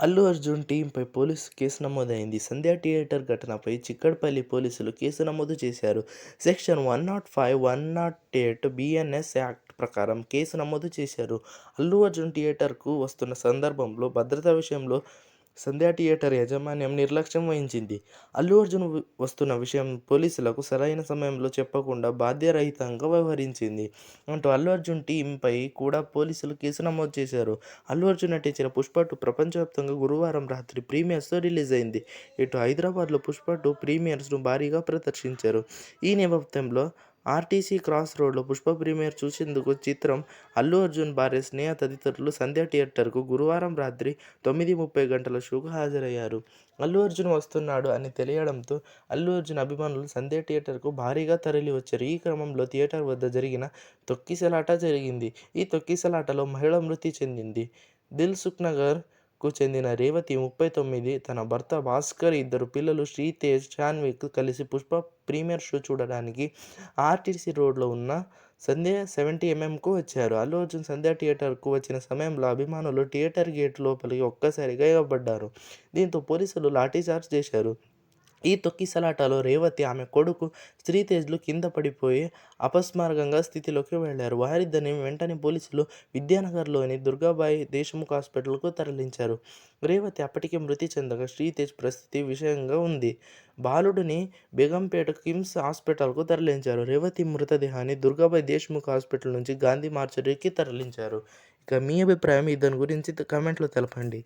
Allu Arjun టీంపై police case నమోదైంది. సంధ్య theatre ఘటనపై చిక్కడపల్లి పోలీసులు కేసు నమోదు చేశారు. సెక్షన్ 105, 108 BENES యాక్ట్ ప్రకారం కేసు నమోదు చేశారు. అల్లు అర్జున్ థియేటర్కు వస్తున్న సందర్భంలో భద్రత విషయంలో సంధ్య థియేటర్ యాజమాన్యం నిర్లక్ష్యం వహించింది. అల్లు అర్జున్ వస్తున్న విషయం పోలీసులకు సరైన సమయంలో చెప్పకుండా బాధ్యరహితంగా వ్యవహరించింది అంటూ అల్లు అర్జున్ టీంపై కూడా పోలీసులు కేసు నమోదు చేశారు. అల్లు అర్జున్ నటించిన 'పుష్ప 2' ప్రపంచవ్యాప్తంగా గురువారం రాత్రి ప్రీమియర్స్తో రిలీజ్ అయింది. ఇటు హైదరాబాద్లో 'పుష్ప 2' ప్రీమియర్స్ను భారీగా ప్రదర్శించారు. ఈ నేపథ్యంలో ఆర్టీసీ క్రాస్ రోడ్లో 'పుష్ప' ప్రీమియర్ చూసేందుకు చిత్రం అల్లు అర్జున్ భార్య స్నేహ తదితరులు సంధ్య థియేటర్కు గురువారం రాత్రి 9:30 గంటల షోకు హాజరయ్యారు. అల్లు అర్జున్ వస్తున్నాడు అని తెలియడంతో అల్లు అర్జున్ అభిమానులు సంధ్య థియేటర్కు భారీగా తరలివచ్చారు. ఈ క్రమంలో థియేటర్ వద్ద జరిగిన తొక్కిసలాట జరిగింది. ఈ తొక్కిసలాటలో మహిళ మృతి చెందింది. దిల్సుఖ్నగర్కు చెందిన రేవతి 39, తన భర్త భాస్కర్, ఇద్దరు పిల్లలు శ్రీతేజ్, శాన్విక్ కలిసి 'పుష్ప' ప్రీమియర్ షో చూడడానికి ఆర్టీసీ రోడ్లో ఉన్న సంధ్య 70mm వచ్చారు. అల్లు అర్జున్ సంధ్య థియేటర్కు వచ్చిన సమయంలో అభిమానులు థియేటర్ గేట్ లోపలికి ఒక్కసారిగా ఎగబడ్డారు. దీంతో పోలీసులు లాఠీచార్జ్ చేశారు. ఈ తొక్కిసలాటలో రేవతి, ఆమె కొడుకు శ్రీతేజ్లు కింద పడిపోయి అపస్మారకంగా స్థితిలోకి వెళ్లారు. వారిద్దరిని వెంటనే పోలీసులు విద్యానగర్లోని దుర్గాబాయి దేశ్ముఖ్ హాస్పిటల్కు తరలించారు. రేవతి అప్పటికే మృతి చెందగా శ్రీతేజ్ పరిస్థితి విషమంగా ఉంది. బాలుడిని బేగంపేట కిమ్స్ హాస్పిటల్కు తరలించారు. రేవతి మృతదేహాన్ని దుర్గాబాయి దేశ్ముఖ్ హాస్పిటల్ నుంచి గాంధీ మార్చురీకి తరలించారు. ఇక మీ అభిప్రాయం దాని గురించి కామెంట్లో తెలపండి.